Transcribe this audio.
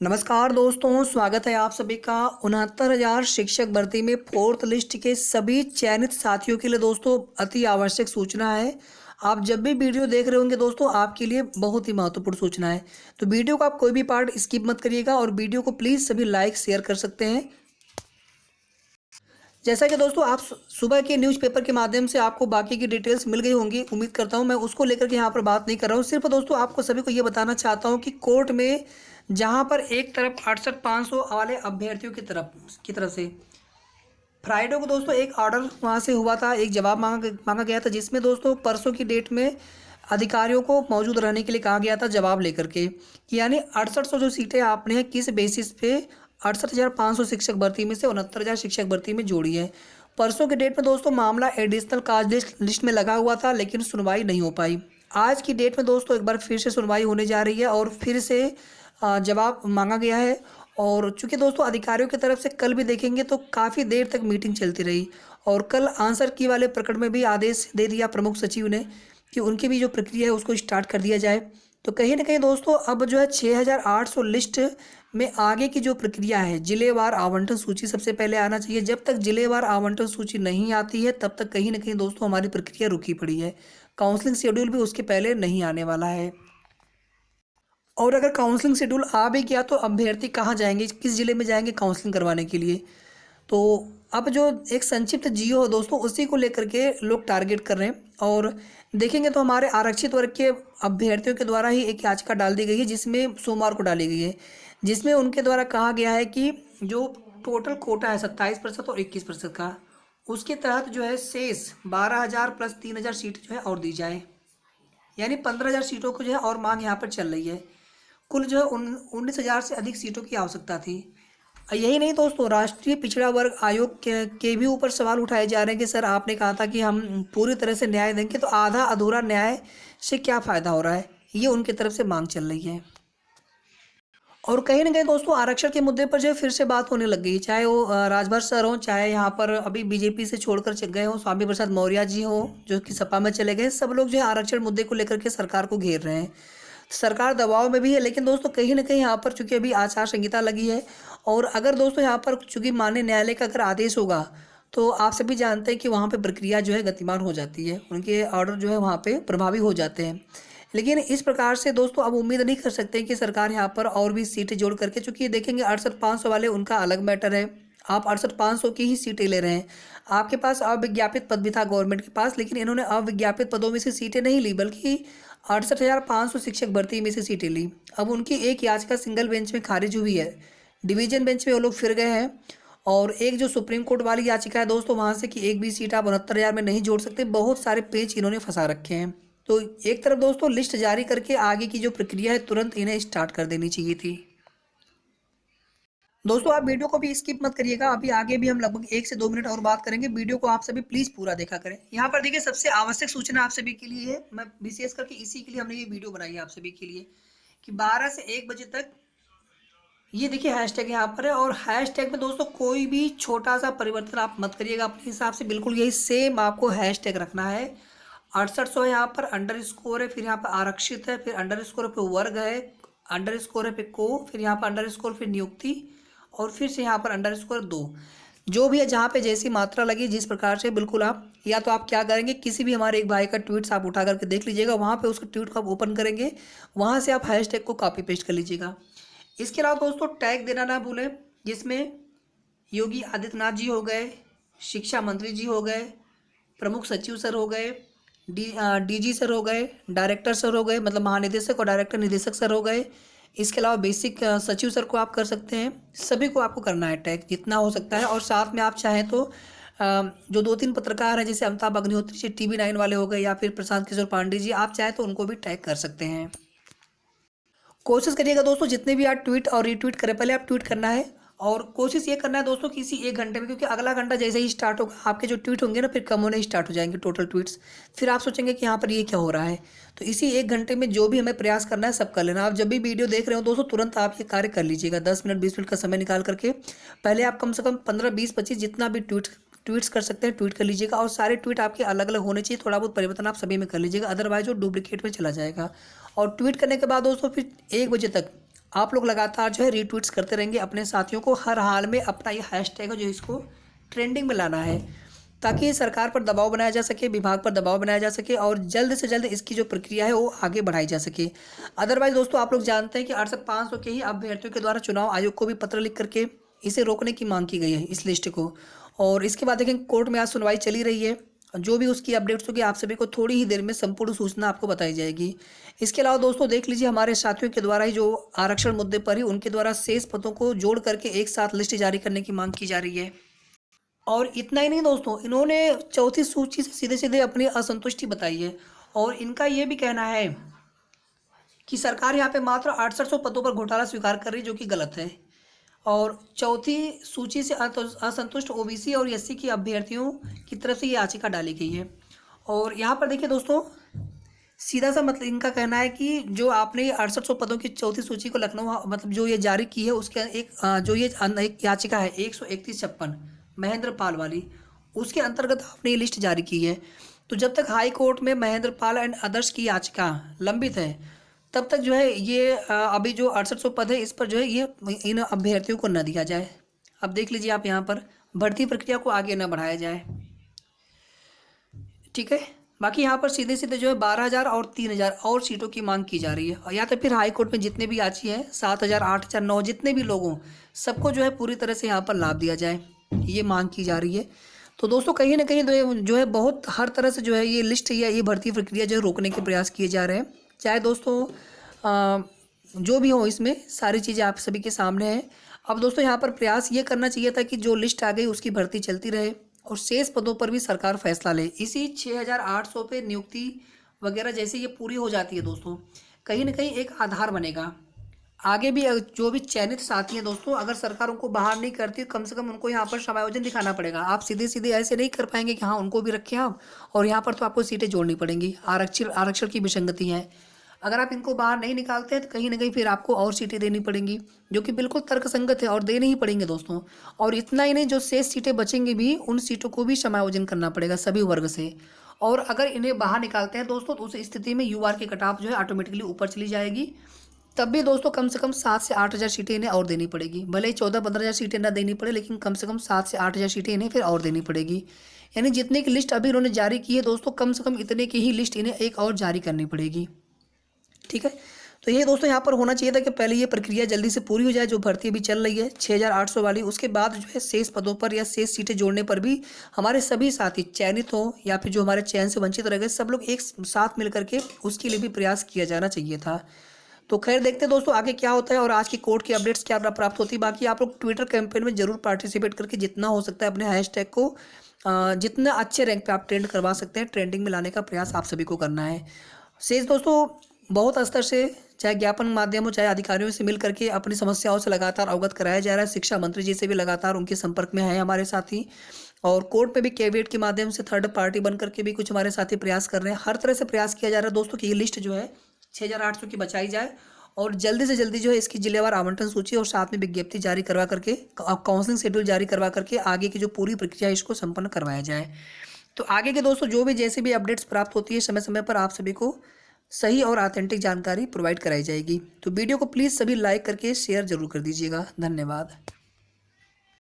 नमस्कार दोस्तों, स्वागत है आप सभी का 69,000 शिक्षक भर्ती में फोर्थ लिस्ट के सभी चयनित साथियों के लिए दोस्तों अति आवश्यक सूचना है। आप जब भी वीडियो देख रहे होंगे दोस्तों आपके लिए बहुत ही महत्वपूर्ण सूचना है। तो वीडियो का आप कोई भी पार्ट स्किप मत करिएगा और वीडियो को प्लीज़ सभी लाइक शेयर कर सकते हैं। जैसा कि दोस्तों आप सुबह के न्यूज़पेपर के माध्यम से आपको बाकी की डिटेल्स मिल गई होंगी, उम्मीद करता हूं। मैं उसको लेकर के यहाँ पर बात नहीं कर रहा हूं। सिर्फ दोस्तों आपको सभी को ये बताना चाहता हूं कि कोर्ट में जहां पर एक तरफ 68,500 वाले अभ्यर्थियों की तरफ से फ्राइडे को दोस्तों एक ऑर्डर वहां से हुआ था, एक जवाब मांगा गया था, जिसमें दोस्तों परसों की डेट में अधिकारियों को मौजूद रहने के लिए कहा गया था जवाब लेकर के कि यानी 6800 जो सीटें आपने किस बेसिस पे 68,500 शिक्षक भर्ती में से 69,000 शिक्षक भर्ती में जोड़ी है। परसों के डेट में दोस्तों मामला एडिशनल कास्ट लिस्ट में लगा हुआ था, लेकिन सुनवाई नहीं हो पाई। आज की डेट में दोस्तों एक बार फिर से सुनवाई होने जा रही है और फिर से जवाब मांगा गया है। और चूंकि दोस्तों अधिकारियों की तरफ से कल भी देखेंगे तो काफ़ी देर तक मीटिंग चलती रही और कल आंसर की वाले प्रकरण में भी आदेश दे दिया प्रमुख सचिव ने कि उनकी भी जो प्रक्रिया है उसको स्टार्ट कर दिया जाए। तो कहीं ना कहीं दोस्तों अब जो है 6,800 लिस्ट में आगे की जो प्रक्रिया है, जिलेवार आवंटन सूची सबसे पहले आना चाहिए। जब तक जिलेवार आवंटन सूची नहीं आती है तब तक कहीं ना कहीं दोस्तों हमारी प्रक्रिया रुकी पड़ी है। काउंसलिंग शेड्यूल भी उसके पहले नहीं आने वाला है। और अगर काउंसलिंग शेड्यूल आ भी गया तो अभ्यर्थी कहाँ जाएंगे, किस ज़िले में जाएंगे काउंसलिंग करवाने के लिए। तो अब जो एक संक्षिप्त जियो है दोस्तों उसी को लेकर के लोग टारगेट कर रहे हैं। और देखेंगे तो हमारे आरक्षित वर्ग के अभ्यर्थियों के द्वारा ही एक याचिका डाल दी गई है, जिसमें सोमवार को डाली गई है, जिसमें उनके द्वारा कहा गया है कि जो टोटल कोटा है 27% और 21% का, उसके तहत जो है शेष 12,000 प्लस 3,000 सीट जो है और दी जाए, यानी 15,000 सीटों को जो है और मांग यहाँ पर चल रही है। कुल जो है 19,000 से अधिक सीटों की आवश्यकता थी। यही नहीं दोस्तों, राष्ट्रीय पिछड़ा वर्ग आयोग के भी ऊपर सवाल उठाए जा रहे हैं कि सर आपने कहा था कि हम पूरी तरह से न्याय देंगे, तो आधा अधूरा न्याय से क्या फ़ायदा हो रहा है, ये उनकी तरफ से मांग चल रही है। और कहीं ना कहीं दोस्तों आरक्षण के मुद्दे पर जो है फिर से बात होने लग गई, चाहे वो राजभर सर हों, चाहे यहाँ पर अभी बीजेपी से छोड़कर गए हों स्वामी प्रसाद मौर्य जी हों जो कि सपा में चले गए। सब लोग जो है आरक्षण मुद्दे को लेकर के सरकार को घेर रहे हैं। सरकार दबाव में भी है, लेकिन दोस्तों कहीं ना कहीं यहाँ पर चूंकि अभी आचार संहिता लगी है और अगर दोस्तों यहाँ पर चूंकि माननीय न्यायालय का अगर आदेश होगा तो आप सभी जानते हैं कि वहाँ पे प्रक्रिया जो है गतिमान हो जाती है, उनके ऑर्डर जो है वहाँ पे प्रभावी हो जाते हैं। लेकिन इस प्रकार से दोस्तों अब उम्मीद नहीं कर सकते कि सरकार यहाँ पर और भी सीटें जोड़ करके, चूंकि देखेंगे 68,500 वाले उनका अलग मैटर है, आप 68,500 की ही सीटें ले रहे हैं। आपके पास अविज्ञापित पद भी था गवर्नमेंट के पास, लेकिन इन्होंने अविज्ञापित पदों में से सीटें नहीं ली बल्कि 68,500 शिक्षक भर्ती में से सीटें ली। अब उनकी एक याचिका सिंगल बेंच में खारिज हुई है, डिवीजन बेंच में वो लोग फिर गए हैं। और एक जो सुप्रीम कोर्ट वाली याचिका है दोस्तों वहाँ से कि एक भी सीट आप 69,000 में नहीं जोड़ सकते, बहुत सारे पेच इन्होंने फंसा रखे हैं। तो एक तरफ दोस्तों लिस्ट जारी करके आगे की जो प्रक्रिया है तुरंत इन्हें स्टार्ट कर देनी चाहिए थी। दोस्तों आप वीडियो को भी स्किप मत करिएगा, अभी आगे भी हम लगभग 1 से 2 मिनट और बात करेंगे। वीडियो को आप सभी प्लीज पूरा देखा करें। यहाँ पर देखिए सबसे आवश्यक सूचना आप सभी के लिए है, मैं विशेष करके इसी के लिए हमने ये वीडियो बनाई है आप सभी के लिए कि 12 से 1 बजे तक ये देखिए हैशटैग यहाँ पर है। और हैशटैग में दोस्तों कोई भी छोटा सा परिवर्तन आप मत करिएगा अपने हिसाब से, बिल्कुल यही सेम आपको हैशटैग रखना है। 6800 यहाँ पर अंडर स्कोर है, फिर यहाँ पर आरक्षित है, फिर अंडर स्कोर पे वर्ग है, अंडर स्कोर है पे को, फिर यहाँ पर अंडर स्कोर फिर नियुक्ति, और फिर से यहाँ पर अंडर स्कोर 2। जो भी है जहाँ पे जैसी मात्रा लगी जिस प्रकार से, बिल्कुल आप या तो आप क्या करेंगे, किसी भी हमारे एक भाई का ट्वीट आप उठा करके देख लीजिएगा, वहाँ पे उसका ट्वीट को आप ओपन करेंगे, वहाँ से आप हैशटैग को कॉपी पेस्ट कर लीजिएगा। इसके अलावा दोस्तों टैग देना ना भूलें, जिसमें योगी आदित्यनाथ जी हो गए, शिक्षा मंत्री जी हो गए, प्रमुख सचिव सर हो गए, डीजी सर हो गए, डायरेक्टर सर हो गए, मतलब महानिदेशक और डायरेक्टर निदेशक सर हो गए। इसके अलावा बेसिक सचिव सर को आप कर सकते हैं, सभी को आपको करना है टैग जितना हो सकता है। और साथ में आप चाहें तो जो 2-3 पत्रकार हैं जैसे अमिताभ अग्निहोत्री जी TV9 वाले हो गए या फिर प्रशांत किशोर पांडे जी, आप चाहें तो उनको भी टैग कर सकते हैं। कोशिश करिएगा दोस्तों जितने भी आप ट्वीट और रीट्वीट करें पहले आप ट्वीट करना है, और कोशिश ये करना है दोस्तों कि इसी 1 घंटे में, क्योंकि अगला घंटा जैसे ही स्टार्ट होगा आपके जो ट्वीट होंगे ना फिर कम होने स्टार्ट हो जाएंगे टोटल ट्वीट्स, फिर आप सोचेंगे कि यहाँ पर ये क्या हो रहा है। तो इसी 1 घंटे में जो भी हमें प्रयास करना है सब कर लेना। आप जब भी वीडियो देख रहे हो दोस्तों तुरंत आप ये कार्य कर लीजिएगा, 10 मिनट 20 मिनट का समय निकाल करके पहले आप कम से कम 15 20 25 जितना भी ट्वीट्स कर सकते हैं ट्वीट कर लीजिएगा। और सारे ट्वीट आपके अलग अलग होने चाहिए, थोड़ा बहुत परिवर्तन आप सभी में कर लीजिएगा, अदरवाइज वो डुप्लीकेट में चला जाएगा। और ट्वीट करने के बाद दोस्तों फिर 1 बजे तक आप लोग लगातार जो है रीट्वीट्स करते रहेंगे अपने साथियों को, हर हाल में अपना ये हैशटैग है जो इसको ट्रेंडिंग में लाना है, ताकि सरकार पर दबाव बनाया जा सके, विभाग पर दबाव बनाया जा सके और जल्द से जल्द इसकी जो प्रक्रिया है वो आगे बढ़ाई जा सके। अदरवाइज दोस्तों आप लोग जानते हैं कि 500 के ही अभ्यर्थियों के द्वारा चुनाव आयोग को भी पत्र लिख करके इसे रोकने की मांग की गई है, इस लिस्ट को। और इसके बाद देखें कोर्ट में आज सुनवाई चली रही है, जो भी उसकी अपडेट्स होगी आप सभी को थोड़ी ही देर में संपूर्ण सूचना आपको बताई जाएगी। इसके अलावा दोस्तों देख लीजिए हमारे साथियों के द्वारा ही जो आरक्षण मुद्दे पर ही उनके द्वारा शेष पदों को जोड़ करके एक साथ लिस्ट जारी करने की मांग की जा रही है। और इतना ही नहीं दोस्तों, इन्होंने चौथी सूची से सीधे सीधे अपनी असंतुष्टि बताई है और इनका ये भी कहना है कि सरकार यहाँ पे मात्र 6800 पदों पर घोटाला स्वीकार कर रही है, जो कि गलत है। और चौथी सूची से असंतुष्ट ओबीसी और एससी की अभ्यर्थियों की तरफ से ये याचिका डाली गई है। और यहाँ पर देखिए दोस्तों, सीधा सा मतलब इनका कहना है कि जो आपने 6800 पदों की चौथी सूची को लखनऊ मतलब जो ये जारी की है उसके एक याचिका है 13156 महेंद्र पाल वाली, उसके अंतर्गत आपने ये लिस्ट जारी की है। तो जब तक हाई कोर्ट में महेंद्र पाल एंड अदर्स की याचिका लंबित है तब तक जो है ये अभी जो 6800 पद है इस पर जो है ये इन अभ्यर्थियों को न दिया जाए। अब देख लीजिए आप यहाँ पर भर्ती प्रक्रिया को आगे न बढ़ाया जाए, ठीक है। बाकी यहाँ पर सीधे सीधे जो है 12,000 और 3,000 और सीटों की मांग की जा रही है, या तो फिर हाई कोर्ट में जितने भी याची हैं 7,000 8,000 9 जितने भी लोगों सबको जो है पूरी तरह से यहाँ पर लाभ दिया जाए, ये मांग की जा रही है। तो दोस्तों कहीं ना कहीं जो है बहुत हर तरह से जो है ये लिस्ट या ये भर्ती प्रक्रिया जो है रोकने के प्रयास किए जा रहे हैं। चाहे दोस्तों जो भी हो इसमें सारी चीज़ें आप सभी के सामने हैं। अब दोस्तों यहाँ पर प्रयास ये करना चाहिए था कि जो लिस्ट आ गई उसकी भर्ती चलती रहे और शेष पदों पर भी सरकार फैसला ले। इसी 6,800 पे नियुक्ति वगैरह जैसे ये पूरी हो जाती है दोस्तों, कहीं ना कहीं एक आधार बनेगा आगे भी जो भी चयनित साथी हैं दोस्तों, अगर सरकार उनको बाहर नहीं करती कम से कम उनको यहाँ पर समायोजन दिखाना पड़ेगा। आप सीधे सीधे ऐसे नहीं कर पाएंगे कि हाँ उनको भी रखें आप और यहाँ पर तो आपको सीटें जोड़नी पड़ेंगी, आरक्षण की विसंगति है। अगर आप इनको बाहर नहीं निकालते हैं तो कहीं ना कहीं फिर आपको और सीटें देनी पड़ेंगी, जो कि बिल्कुल तर्कसंगत है और देनी ही पड़ेंगे दोस्तों। और इतना ही नहीं, जो शेष सीटें बचेंगी भी उन सीटों को भी समायोजन करना पड़ेगा सभी वर्ग से। और अगर इन्हें बाहर निकालते हैं दोस्तों तो उस स्थिति में यूआर की कट ऑफ जो है ऑटोमेटिकली ऊपर चली जाएगी। तब भी दोस्तों कम से कम 7 से 8 हज़ार सीटें इन्हें और देनी पड़ेगी, भले ही 14-15 हज़ार सीटें ना देनी पड़े, लेकिन कम से कम 7 से 8 हज़ार सीटें इन्हें फिर और देनी पड़ेगी। यानी जितने की लिस्ट अभी इन्होंने जारी की है दोस्तों, कम से कम इतने की ही लिस्ट इन्हें एक और जारी करनी पड़ेगी, ठीक है। तो ये दोस्तों यहाँ पर होना चाहिए था कि पहले ये प्रक्रिया जल्दी से पूरी हो जाए, जो भर्ती अभी चल रही है 6,800 वाली, उसके बाद जो है शेष पदों पर या शेष सीटें जोड़ने पर भी हमारे सभी साथी चयनित हों या फिर जो हमारे चयन से वंचित रह गए सब लोग एक साथ मिल करके उसके लिए भी प्रयास किया जाना चाहिए था। तो खैर देखते हैं दोस्तों आगे क्या होता है और आज की कोर्ट की अपडेट्स क्या प्राप्त होती है। बाकी आप लोग ट्विटर कैंपेन में जरूर पार्टिसिपेट करके जितना हो सकता है अपने हैशटैग को जितना अच्छे रैंक पे आप ट्रेंड करवा सकते हैं, ट्रेंडिंग में लाने का प्रयास आप सभी को करना है। शेष दोस्तों बहुत स्तर से चाहे ज्ञापन माध्यम हो चाहे अधिकारियों से मिल करके अपनी समस्याओं से लगातार अवगत कराया जा रहा है। शिक्षा मंत्री जी से भी लगातार उनके संपर्क में है हमारे साथी, और कोर्ट में भी कैविएट के माध्यम से थर्ड पार्टी बन करके भी कुछ हमारे साथी प्रयास कर रहे हैं। हर तरह से प्रयास किया जा रहा है दोस्तों कि ये लिस्ट जो है 6,800 की बचाई जाए और जल्दी से जल्दी जो है इसकी जिलेवार आवंटन सूची और साथ में विज्ञप्ति जारी करवा करके काउंसलिंग शेड्यूल जारी करवा करके आगे की जो पूरी प्रक्रिया है इसको संपन्न करवाया जाए। तो आगे के दोस्तों जो भी जैसे भी अपडेट्स प्राप्त होती है समय समय पर आप सभी को सही और ऑथेंटिक जानकारी प्रोवाइड कराई जाएगी। तो वीडियो को प्लीज़ सभी लाइक करके शेयर जरूर कर दीजिएगा। धन्यवाद।